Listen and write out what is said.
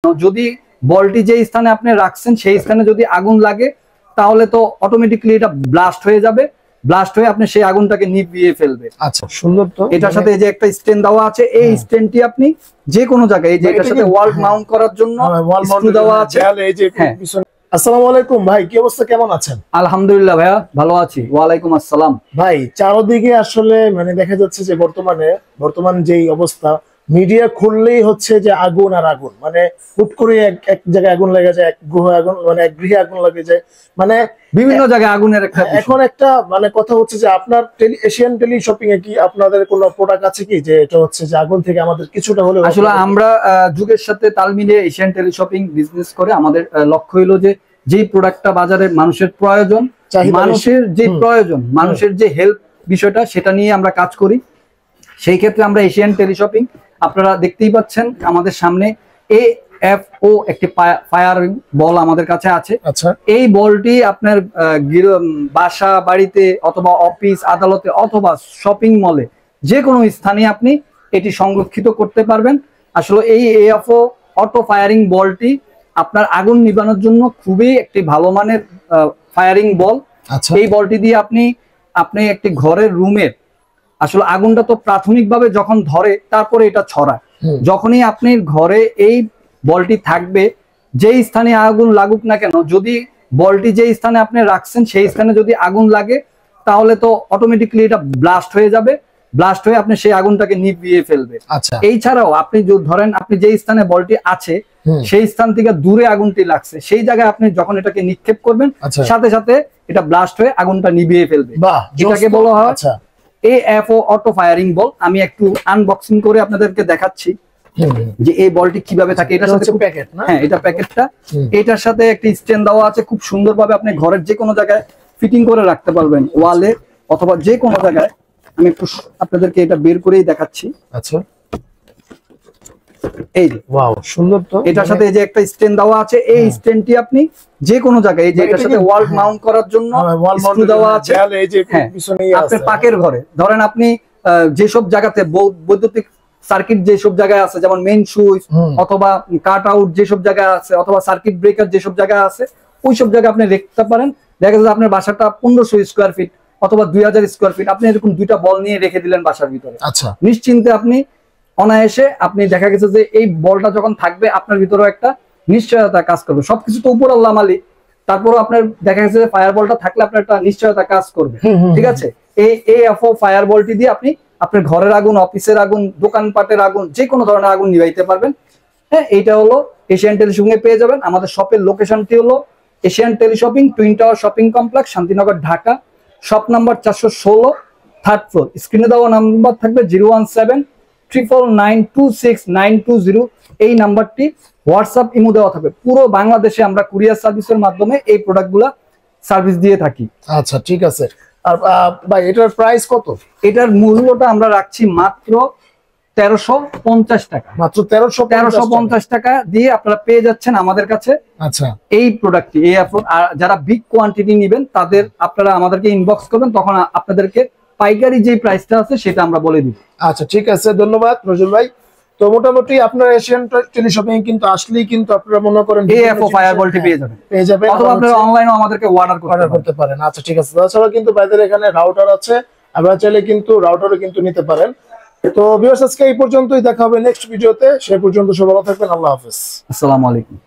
যদি বলটি যে স্থানে আপনি রাখছেন সেই স্থানে যদি আগুন লাগে তাহলে তো অটোমেটিক্যালি এটা ব্লাস্ট হয়ে যাবে, ব্লাস্ট হয়ে আপনি সেই আগুনটাকে নিভিয়ে ফেলবে। আচ্ছা, সুন্দর। তো এটার সাথে এই যে একটা স্ট্যান্ড দেওয়া আছে, এই স্ট্যান্ডটি আপনি যে কোনো জায়গায়, এই যে এটার সাথে ওয়াল মাউন্ট করার জন্য স্ক্রু দেওয়া আছে। আসসালামু আলাইকুম ভাই, কি অবস্থা, কেমন আছেন? আলহামদুলিল্লাহ ভাইয়া, ভালো আছি। ওয়ালাইকুম আসসালাম। ভাই, চারদিকে আসলে দেখা যাচ্ছে যে বর্তমান যেই অবস্থা, মিডিয়া খুললেই হচ্ছে যে আগুন আর আগুন, হুট করে এক জায়গায় আগুন লেগে যায়, এক গৃহে আগুন, এক গৃহে আগুন লেগে যায়, বিভিন্ন জায়গায় আগুনের একটা এখন একটা কথা হচ্ছে যে আপনার এশিয়ান টেলি শপিং এ কি আপনাদের কোনো প্রোডাক্ট আছে কি যে এটা হচ্ছে যে আগুন থেকে আমাদের কিছুটা হলেও? আসলে আমরা যুগের সাথে তাল মিলিয়ে এশিয়ান টেলি শপিং বিজনেস করে আমাদের লক্ষ্য হলো যে যেই প্রোডাক্টটা বাজারে মানুষের প্রয়োজন, মানুষের যে প্রয়োজন, মানুষের যে হেল্প বিষয়টা, সেটা নিয়ে আমরা কাজ করি। সেই ক্ষেত্রে আমরা এশিয়ান টেলি শপিং, আপনারা দেখতেই পাচ্ছেন আমাদের সামনে AFO একটি ফায়ারিং বল আমাদের কাছে আছে। এই বলটি আপনার বাসা বাড়িতে অথবা অফিস আদালতে অথবা শপিং মলে যে কোনো স্থানে আপনি এটি সংরক্ষিত করতে পারবেন। আসলে এই AFO অটো ফায়ারিং বলটি আপনার আগুন নিভানোর জন্য খুবই একটি ভালো মানের ফায়ারিং বল। এই বলটি দিয়ে আপনি একটি ঘরের রুমের আসলে আগুনটা তো প্রাথমিকভাবে যখন ধরে তারপরে এটা ছড়ায়। যখনই আপনি ঘরে এই বলটি থাকবে, যেই স্থানে আগুন লাগুক না কেন, যদি বলটি যে স্থানে আপনি রাখছেন সেই স্থানে যদি আগুন লাগে তাহলে তো অটোমেটিক্যালি এটা ব্লাস্ট হয়ে যাবে, ব্লাস্ট হয়ে আপনি সেই আগুনটাকে নিভিয়ে ফেলবে। এই ছাড়াও আপনি ধরেন আপনি যে স্থানে বলটি আছে সেই স্থান থেকে দূরে আগুনটি লাগছে, সেই জায়গায় আপনি যখন এটাকে নিক্ষেপ করবেন সাথে সাথে এটা ব্লাস্ট হয়ে আগুনটা নিভিয়ে ফেলবে। এটাকে বলা হয় AFO অটো ফায়ারিং বল। আমি একটু আনবক্সিং করে আপনাদেরকে দেখাচ্ছি যে এই বলটি কিভাবে থাকে। এটার সাথে প্যাকেট, হ্যাঁ এটা প্যাকেটটা, এটার সাথে একটা স্ট্যান্ড দেওয়া আছে। খুব সুন্দরভাবে আপনি ঘরের যে কোনো জায়গায় ফিটিং করে রাখতে পারবেন, ওয়ালে অথবা যে কোনো জায়গায়। আমি একটু আপনাদেরকে এটা বের করেই দেখাচ্ছি। আচ্ছা, এই যে ওয়াও, সুন্দর। তো এটার সাথে এই যে একটা স্ট্যান্ড দেওয়া আছে, এই স্ট্যান্ডটি আপনি যে কোনো জায়গায়, এই যে এটার সাথে ওয়াল মাউন্ট করার জন্য স্ক্রু দেওয়া আছে। আপনার পাকের ঘরে ধরেন আপনি যেসব জায়গাতে বৈদ্যুতিক সার্কিট যেসব জায়গায় আছে, যেমন মেইন সুইচ অথবা কাট আউট যেসব জায়গায় আছে, অথবা সার্কিট ব্রেকার যেসব জায়গায় আছে, ওইসব জায়গায় আপনি রেখতে পারেন। দেখা যাচ্ছে আপনার বাসাটা 1500 স্কোয়ার ফিট অথবা 2000 স্কোয়ার ফিট, আপনি এরকম দুইটা বল নিয়ে রেখে দিলেন বাসার ভিতরে। নিশ্চিন্তে আপনি অনায়াসে আপনি দেখা গেছে যে এই বলটা যখন থাকবে আপনার ভিতরে একটা নিশ্চয়তা কাজ করবে। সবকিছু তো উপর আল্লাহ মালিক, তারপরও আপনার দেখা গেছে যে ফায়ার বলটা থাকলে আপনার একটা নিশ্চয়তা কাজ করবে। ঠিক আছে, এই AFO ফায়ার বলটি দিয়ে আপনি আপনার ঘরের আগুন, অফিসের আগুন, দোকানপাটের আগুন, যে কোনো ধরনের আগুন নিভাইতে পারবেন। হ্যাঁ, এইটা হলো এশিয়ান টেলি শপিং এ পেয়ে যাবেন। আমাদের শপের লোকেশনটি হলো Asian tele shopping, twin tower shopping complex, Shantinagar, Dhaka. Shop number 416, 3rd floor. স্ক্রিনে দেওয়া নাম্বার থাকবে 017-999-26920। এই নাম্বারটি হোয়াটসঅ্যাপ, ইমো দেওয়া থাকবে। পুরো বাংলাদেশে আমরা কুরিয়ার সার্ভিসের মাধ্যমে এই প্রোডাক্টগুলো সার্ভিস দিয়ে থাকি। আচ্ছা, ঠিক আছে। আর ভাই, এটার প্রাইস কত? এটার মূল্যটা আমরা রাখছি মাত্র 1350 টাকা। মাত্র 1350 টাকা দিয়ে আপনারা পেয়ে যাচ্ছেন আমাদের কাছে এই প্রোডাক্টটি। আর যারা বিগ কোয়ান্টিটি নেবেন তাদের আপনারা আমাদেরকে ইনবক্স করবেন, তখন আপনাদেরকে পাইকারি যে প্রাইসটা আছে সেটা আমরা বলে দিব। আচ্ছা, ঠিক আছে, ধন্যবাদ নজরুল ভাই। তো মোটামুটি আপনার এশিয়ান টেলি শপিং কিন্তু আসলেই কিন্তু আপনারা মনে করেন AFO ফায়ার বলটি পেয়ে যাবেন, অথবা আপনারা অনলাইনেও আমাদেরকে অর্ডার করতে পারেন। আচ্ছা, ঠিক আছে। তাছাড়া কিন্তু বাইরের এখানে রাউটার আছে, আপনারা চাইলে কিন্তু রাউটারও কিন্তু নিতে পারেন। তো ভিউয়ার্স, আজকে এই পর্যন্তই, দেখা হবে নেক্সট ভিডিওতে। সে পর্যন্ত সবাই ভালো থাকবেন। আল্লাহ হাফেজ, আসসালামু আলাইকুম।